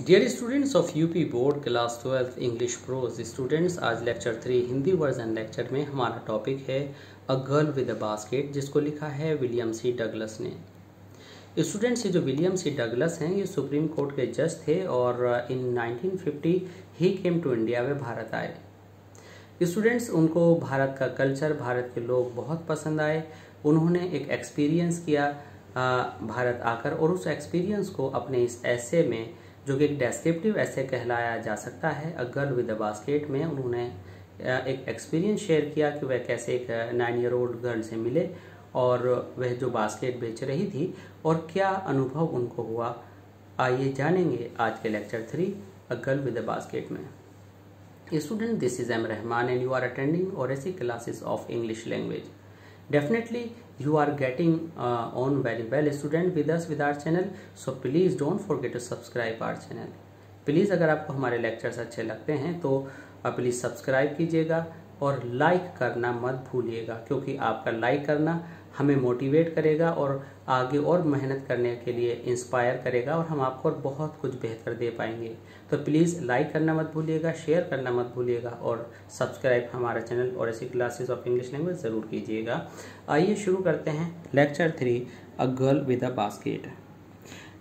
Dear students of UP board class 12 English prose students, आज lecture 3 Hindi version lecture में हमारा topic है a girl with a basket, जिसको लिखा है विलियम सी डगलस ने। स्टूडेंट्स, ये जो विलियम सी डगलस हैं ये सुप्रीम कोर्ट के जज थे और इन 1950 ही केम टू इंडिया, वे भारत आए। स्टूडेंट्स, उनको भारत का कल्चर, भारत के लोग बहुत पसंद आए। उन्होंने एक एक्सपीरियंस किया भारत आकर, और उस एक्सपीरियंस को अपने इस ऐसे में, जो कि एक डेस्क्रिप्टिव ऐसे कहलाया जा सकता है, a girl with a basket में, उन्होंने एक एक्सपीरियंस शेयर किया कि वह कैसे एक 9 ईयर ओल्ड गर्ल से मिले और वह जो बास्केट बेच रही थी और क्या अनुभव उनको हुआ। आइए जानेंगे आज के lecture 3 a girl with a basket में। Student, this is M. Rahman and you are attending ORSC classes of English language. Definitely you are getting on very well student with us with our channel, so please don't forget to subscribe our channel. Please अगर आपको हमारे lectures अच्छे लगते हैं तो please subscribe कीजिएगा और like करना मत भूलिएगा, क्योंकि आपका लाइक करना हमें मोटिवेट करेगा और आगे और मेहनत करने के लिए इंस्पायर करेगा और हम आपको और बहुत कुछ बेहतर दे पाएंगे। तो प्लीज़ लाइक करना मत भूलिएगा, शेयर करना मत भूलिएगा और सब्सक्राइब हमारा channel ORSC classes of English language ज़रूर कीजिएगा। आइए शुरू करते हैं lecture 3 a girl with a basket.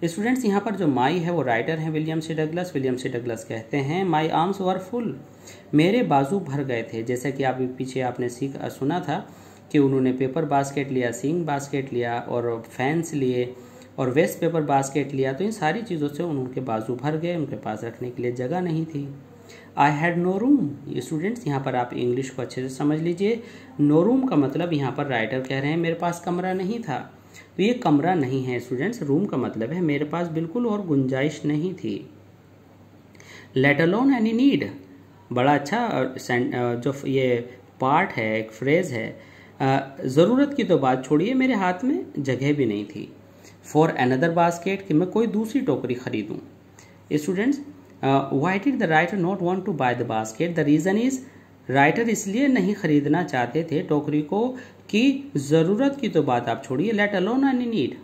Students, यहाँ पर जो माई है वो राइटर है William C Douglas. William C Douglas कहते हैं माई आर्म्स वर फुल, मेरे बाजू भर गए थे। जैसा कि आप पीछे आपने सुना था कि उन्होंने पेपर बास्केट लिया, सींग बास्केट लिया और फैंस लिए और वेस्ट पेपर बास्केट लिया, तो इन सारी चीज़ों से उनके बाजू भर गए, उनके पास रखने के लिए जगह नहीं थी। I had no room. Students, यहाँ पर आप इंग्लिश को अच्छे से समझ लीजिए। नो रूम का मतलब यहाँ पर राइटर कह रहे हैं मेरे पास कमरा नहीं था, तो ये कमरा नहीं है स्टूडेंट्स। रूम का मतलब है मेरे पास बिल्कुल और गुंजाइश नहीं थी। लेट अलोन एनी नीड, बड़ा अच्छा जो ये पार्ट है, एक फ्रेज है। ज़रूरत की तो बात छोड़िए, मेरे हाथ में जगह भी नहीं थी। फॉर अनदर बास्केट, कि मैं कोई दूसरी टोकरी खरीदूं। Students, why did the writer not want to buy the basket? The reason is, writer इसलिए नहीं खरीदना चाहते थे टोकरी को कि ज़रूरत की तो बात आप छोड़िए, लेट अलोन एनी नीड।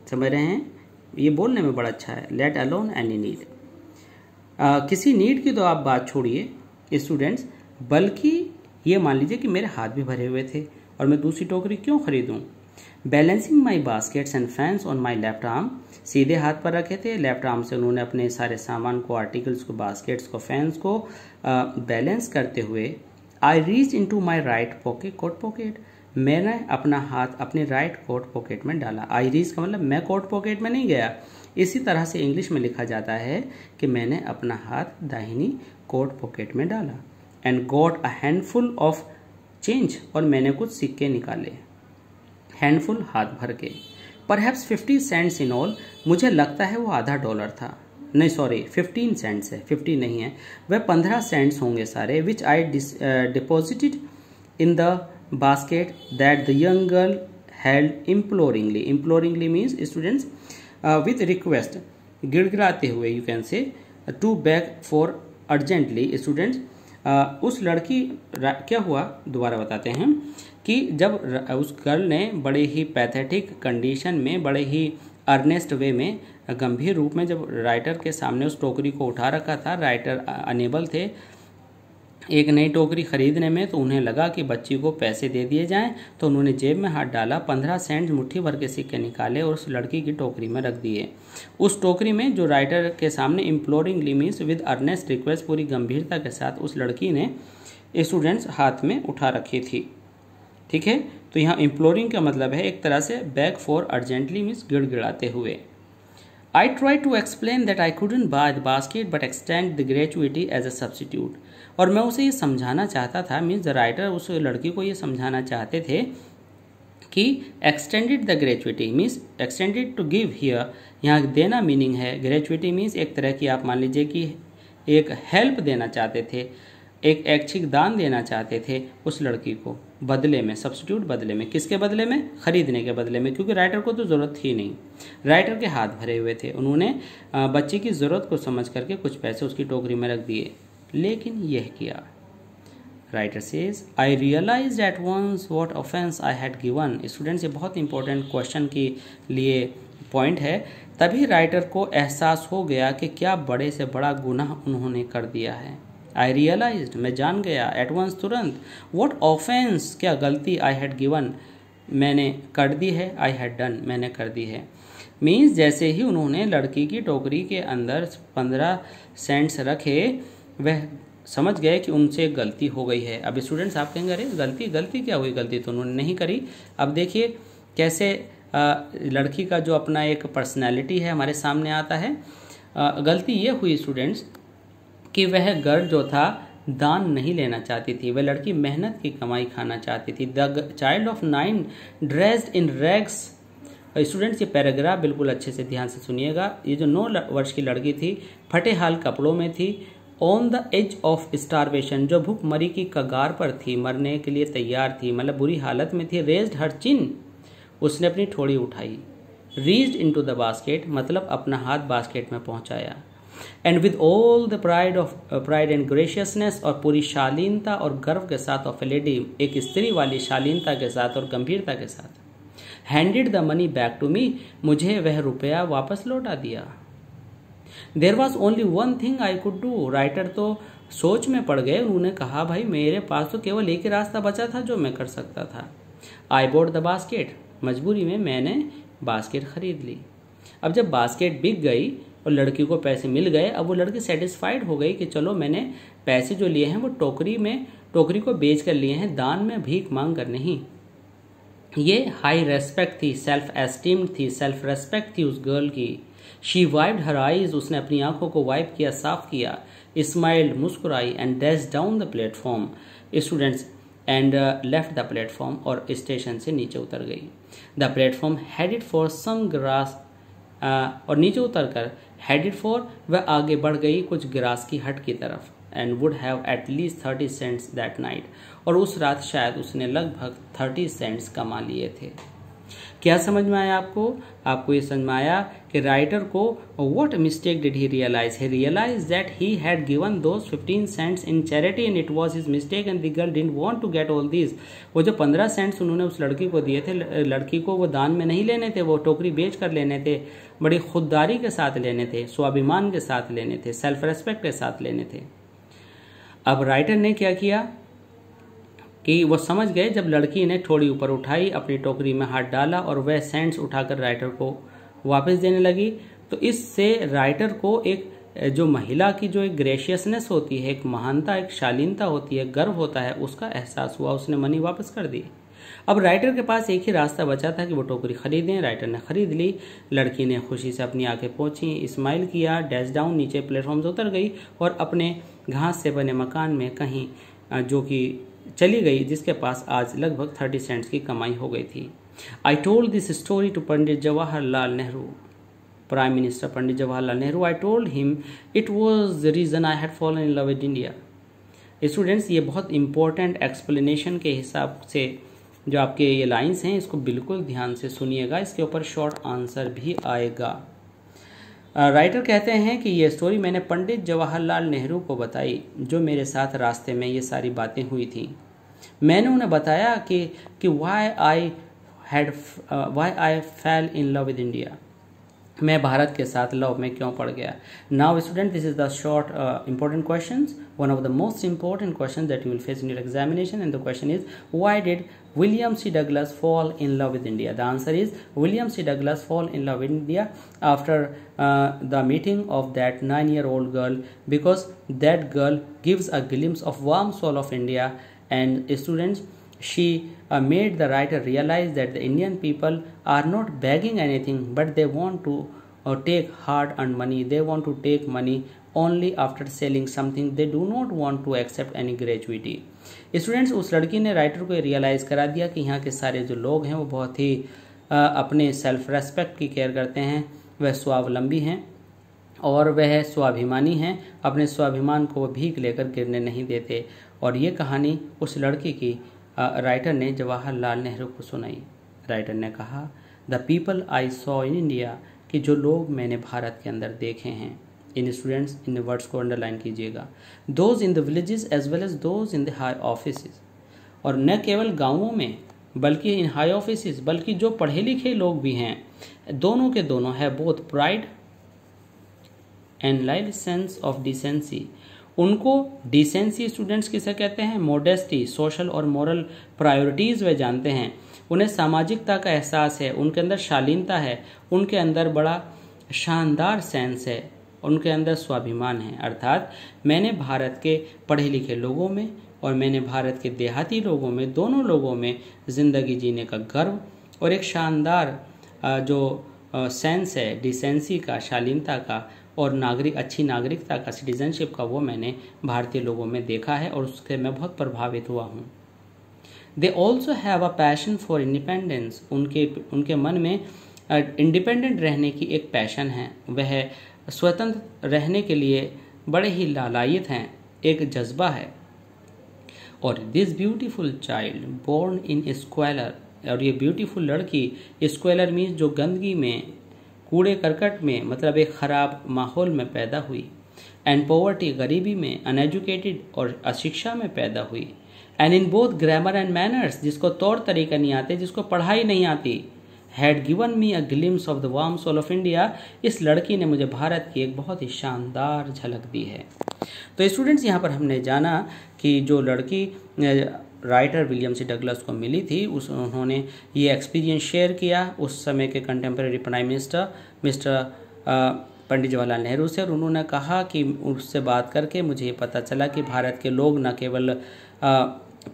समझ रहे हैं, ये बोलने में बड़ा अच्छा है, लेट अलोन एनी नीड। किसी नीड की तो आप बात छोड़िए स्टूडेंट्स, बल्कि ये मान लीजिए कि मेरे हाथ भी भरे हुए थे और मैं दूसरी टोकरी क्यों खरीदूं। Balancing my baskets and fans on my left arm, सीधे हाथ पर रखे थे, लेफ्ट आर्म से उन्होंने अपने सारे सामान को, आर्टिकल्स को, बास्केट्स को, फैंस को बैलेंस करते हुए, I reach in to my right pocket, coat pocket, मैंने अपना हाथ अपने राइट कोट पॉकेट में डाला। आई रीच का मतलब मैं कोट पॉकेट में नहीं गया। इसी तरह से इंग्लिश में लिखा जाता है कि मैंने अपना हाथ दाहिनी कोट पॉकेट में डाला। And got a handful of change, और मैंने कुछ सिक्के निकाले। हैंडफुल हाथ भर के। परहैप्स 50 सेंट्स इन ऑल, मुझे लगता है वो आधा डॉलर था, नहीं सॉरी 15 सेंट्स है, 50 नहीं है, वह 15 सेंट्स होंगे सारे। Which I deposited in the basket that the young girl held imploringly. Imploringly means students with request, गिड़गिड़ाते हुए, you can say, to back for urgently. Students, उस लड़की, क्या हुआ दोबारा बताते हैं कि जब उस गर्ल ने बड़े ही पैथेटिक कंडीशन में, बड़े ही अर्नेस्ट वे में, गंभीर रूप में जब राइटर के सामने उस टोकरी को उठा रखा था, राइटर अनेबल थे एक नई टोकरी खरीदने में, तो उन्हें लगा कि बच्ची को पैसे दे दिए जाएं, तो उन्होंने जेब में हाथ डाला, 15 सेंट मुट्ठी भर के सिक्के निकाले और उस लड़की की टोकरी में रख दिए। उस टोकरी में जो राइटर के सामने इम्प्लोरिंगली मीन्स विद अर्नेस्ट रिक्वेस्ट, पूरी गंभीरता के साथ उस लड़की ने स्टूडेंट्स हाथ में उठा रखी थी। ठीक है, तो यहाँ इम्प्लोरिंग का मतलब है एक तरह से बैक फॉर अर्जेंटली मीन्स गिड़गिड़ाते हुए। I tried to explain that I couldn't buy the basket but extend the gratuity as a substitute. और मैं उसे ये समझाना चाहता था, मीन्स द राइटर उस लड़की को ये समझाना चाहते थे कि extended the gratuity means extended to give here, यहाँ देना मीनिंग है, ग्रेचुइटी मीन्स एक तरह की आप मान लीजिए कि एक हेल्प देना चाहते थे, एक ऐच्छिक दान देना चाहते थे उस लड़की को बदले में, सब्स्टिट्यूट बदले में, किसके बदले में? खरीदने के बदले में, क्योंकि राइटर को तो ज़रूरत थी नहीं, राइटर के हाथ भरे हुए थे। उन्होंने बच्ची की ज़रूरत को समझ करके कुछ पैसे उसकी टोकरी में रख दिए, लेकिन यह किया। Writer says I realise at once what offence I had given. Students, ये बहुत इंपॉर्टेंट क्वेश्चन के लिए पॉइंट है, तभी राइटर को एहसास हो गया कि क्या बड़े से बड़ा गुनाह उन्होंने कर दिया है। आई रियलाइज्ड, मैं जान गया, एट वंस, तुरंत, व्हाट ऑफेंस, क्या गलती, आई हैड गिवन, मैंने कर दी है, आई हैड डन, मैंने कर दी है। मीन्स जैसे ही उन्होंने लड़की की टोकरी के अंदर 15 सेंट्स रखे, वह समझ गए कि उनसे गलती हो गई है। अब स्टूडेंट्स आप कहेंगे अरे गलती क्या हुई, गलती तो उन्होंने नहीं करी। अब देखिए कैसे लड़की का जो अपना एक पर्सनैलिटी है हमारे सामने आता है। गलती ये हुई स्टूडेंट्स कि वह गर्ल जो था दान नहीं लेना चाहती थी, वह लड़की मेहनत की कमाई खाना चाहती थी। The child of 9 dressed in rags. Students ये पैराग्राफ बिल्कुल अच्छे से ध्यान से सुनिएगा। ये जो 9 वर्ष की लड़की थी फटे हाल कपड़ों में थी, on the edge of starvation, जो भूखमरी की कगार पर थी, मरने के लिए तैयार थी, मतलब बुरी हालत में थी। रेज्ड हर चिन, उसने अपनी ठोड़ी उठाई। रीच्ड इनटू द बास्केट, मतलब अपना हाथ बास्केट में पहुंचाया। And with all the pride and graciousness, और पूरी शालीनता और गर्व के साथ, ऑफ ए लेडी, एक स्त्री वाली शालीनता के साथ और गंभीरता के साथ, handed the money back to me, मुझे वह रुपया वापस लौटा दिया। There was only one thing I could do, writer तो सोच में पड़ गए। उन्होंने कहा भाई मेरे पास तो केवल एक ही रास्ता बचा था जो मैं कर सकता था। आई बोट द बास्केट, मजबूरी में मैंने बास्केट खरीद ली। अब जब बास्केट बिक गई और लड़की को पैसे मिल गए, अब वो लड़की सेटिस्फाइड हो गई कि चलो मैंने पैसे जो लिए हैं वो टोकरी को बेच कर लिए हैं, दान में भीख मांग कर नहीं। ये हाई रेस्पेक्ट थी, सेल्फ एस्टीम थी, सेल्फ रेस्पेक्ट थी उस गर्ल की। शी वाइप्ड हर आईज, उसने अपनी आंखों को वाइप किया, साफ किया। स्माइल्ड, मुस्कुराई, and dash down the platform students, and left the platform, और स्टेशन से नीचे उतर गई। The platform headed for some grass, और नीचे उतर कर हेडेड फॉर, वह आगे बढ़ गई कुछ ग्रास की हट की तरफ। And would have at least 30 cents that night, और उस रात शायद उसने लगभग 30 सेंट्स कमा लिए थे। क्या समझ में आया आपको ये समझ में आया कि राइटर को what mistake did he realise, he realise that he had given those 15 cents in charity and it was his mistake and the girl didn't want to get all this. वो जो 15 सेंट्स उन्होंने उस लड़की को दिए थे, लड़की को वो दान में नहीं लेने थे, वो टोकरी बेच कर लेने थे, बड़ी खुददारी के साथ लेने थे, स्वाभिमान के साथ लेने थे, सेल्फ रेस्पेक्ट के साथ लेने थे। अब राइटर ने क्या किया कि वो समझ गए, जब लड़की ने थोड़ी ऊपर उठाई, अपनी टोकरी में हाथ डाला और वह सेंट्स उठाकर राइटर को वापस देने लगी, तो इससे राइटर को एक जो महिला की जो एक ग्रेशियसनेस होती है, एक महानता, एक शालीनता होती है, गर्व होता है, उसका एहसास हुआ। उसने मनी वापस कर दी। अब राइटर के पास एक ही रास्ता बचा था कि वो टोकरी खरीदें। राइटर ने खरीद ली। लड़की ने खुशी से अपनी आंखें पोंछी, स्माइल किया, डैश डाउन, नीचे प्लेटफॉर्म से उतर गई और अपने घास से बने मकान में कहीं जो कि चली गई, जिसके पास आज लगभग 30 सेंट्स की कमाई हो गई थी। I told this story to Pandit Jawaharlal Nehru, prime minister Pandit Jawaharlal Nehru. I told him it was the reason I had fallen in love with India. Students, ये बहुत इंपॉर्टेंट एक्सप्लेनेशन के हिसाब से जो आपके ये लाइंस हैं, इसको बिल्कुल ध्यान से सुनिएगा, इसके ऊपर शॉर्ट आंसर भी आएगा। राइटर कहते हैं कि ये स्टोरी मैंने पंडित जवाहरलाल नेहरू को बताई, जो मेरे साथ रास्ते में ये सारी बातें हुई थी। मैंने उन्हें बताया कि why I fail in love with India, मैं भारत के साथ लव में क्यों पड़ गया। Now student, this is the short important questions, one of the most important questions that you will face in your examination, and the question is, why did William C. Douglas fall in love with India? The answer is, William C. Douglas fall in love with India after the meeting of that 9-year-old girl, because that girl gives a glimpse of warm soul of India. And students, she made the writer realize that the Indian people are not begging anything, but they want to take hard-earned money. They want to take money only after selling something. They do not want to accept any gratuity. Students, उस लड़की ने writer को realise करा दिया कि यहाँ के सारे जो लोग हैं वो बहुत ही अपने सेल्फ रेस्पेक्ट की केयर करते हैं, वह स्वावलंबी हैं और वह स्वाभिमानी हैं, अपने स्वाभिमान को भीख लेकर गिरने नहीं देते। और ये कहानी उस लड़की की राइटर ने जवाहरलाल नेहरू को सुनाई। राइटर ने कहा, the people I saw in India, कि जो लोग मैंने भारत के अंदर देखे हैं। इन स्टूडेंट्स, इन वर्ड्स को अंडरलाइन कीजिएगा। Those in the villages as well as those in the high offices, और न केवल गांवों में बल्कि इन हाई ऑफिसेस, बल्कि जो पढ़े लिखे लोग भी हैं, दोनों के दोनों है both pride and live sense of decency. उनको डिसेंसी स्टूडेंट्स किसे कहते हैं? मोडेस्टी, सोशल और मोरल प्रायोरिटीज वे जानते हैं। उन्हें सामाजिकता का एहसास है, उनके अंदर शालीनता है, उनके अंदर बड़ा शानदार सेंस है, उनके अंदर स्वाभिमान है। अर्थात मैंने भारत के पढ़े लिखे लोगों में और मैंने भारत के देहाती लोगों में, दोनों लोगों में ज़िंदगी जीने का गर्व और एक शानदार जो सेंस है डिसेंसी का, शालीनता का और अच्छी नागरिकता का, सिटीजनशिप का, वो मैंने भारतीय लोगों में देखा है और उससे मैं बहुत प्रभावित हुआ हूँ। They also have a passion for independence. उनके मन में इंडिपेंडेंट रहने की एक पैशन है, वह स्वतंत्र रहने के लिए बड़े ही लालायित हैं, एक जज्बा है। और this beautiful child born in squalor, और ये ब्यूटीफुल लड़की, स्क्वेलर मीन्स जो गंदगी में, कूड़े करकट में, मतलब एक खराब माहौल में पैदा हुई, एंड पॉवर्टी, गरीबी में, अनएजुकेटेड और अशिक्षा में पैदा हुई, and in both grammar and manners, जिसको तौर तरीका नहीं आते, जिसको पढ़ाई नहीं आती, had given me a glimpse of the warm soul of India. इस लड़की ने मुझे भारत की एक बहुत ही शानदार झलक दी है। तो स्टूडेंट्स, यहाँ पर हमने जाना कि जो लड़की राइटर विलियम सी डगलस को मिली थी, उन्होंने ये एक्सपीरियंस शेयर किया उस समय के कंटेम्प्रेरी प्राइम मिनिस्टर मिस्टर पंडित जवाहरलाल नेहरू से, और उन्होंने कहा कि उससे बात करके मुझे पता चला कि भारत के लोग न केवल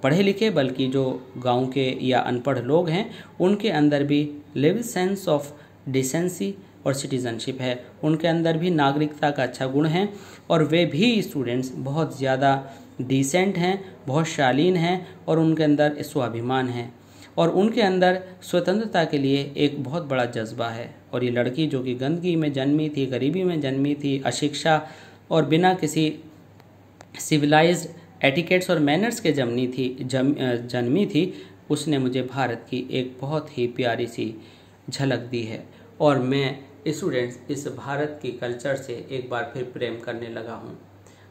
पढ़े लिखे बल्कि जो गांव के या अनपढ़ लोग हैं उनके अंदर भी लिव सेंस ऑफ डिसेंसी और सिटीजनशिप है, उनके अंदर भी नागरिकता का अच्छा गुण है और वे भी स्टूडेंट्स बहुत ज़्यादा डिसेंट हैं, बहुत शालीन हैं और उनके अंदर स्वाभिमान है और उनके अंदर स्वतंत्रता के लिए एक बहुत बड़ा जज्बा है। और ये लड़की जो कि गंदगी में जन्मी थी, गरीबी में जन्मी थी, अशिक्षा और बिना किसी सिविलाइज्ड एटिकेट्स और मैनर्स के जन्मी थी, उसने मुझे भारत की एक बहुत ही प्यारी सी झलक दी है और मैं स्टूडेंट्स इस भारत की कल्चर से एक बार फिर प्रेम करने लगा हूँ।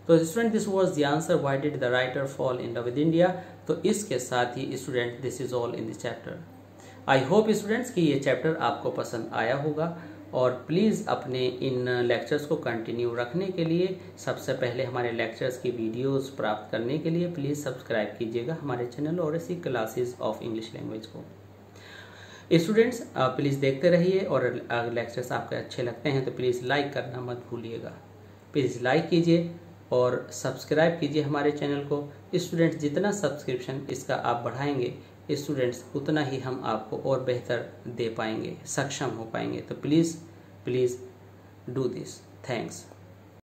तो student, this was the answer, why did the writer fall in love with India. तो इसके साथ ही student, this is all in this chapter. I hope students कि ये चैप्टर आपको पसंद आया होगा और प्लीज़ अपने इन लेक्चर्स को कंटिन्यू रखने के लिए सबसे पहले हमारे लेक्चर्स की वीडियोस प्राप्त करने के लिए प्लीज़ सब्सक्राइब कीजिएगा हमारे चैनल और इसी क्लासेस ऑफ इंग्लिश लैंग्वेज को। स्टूडेंट्स, प्लीज़ देखते रहिए और लेक्चर्स आपके अच्छे लगते हैं तो प्लीज़ लाइक करना मत भूलिएगा। प्लीज़ लाइक कीजिए और सब्सक्राइब कीजिए हमारे चैनल को। स्टूडेंट्स, जितना सब्सक्रिप्शन इसका आप बढ़ाएंगे स्टूडेंट्स उतना ही हम आपको और बेहतर दे पाएंगे, सक्षम हो पाएंगे। तो प्लीज़ डू दिस। थैंक्स।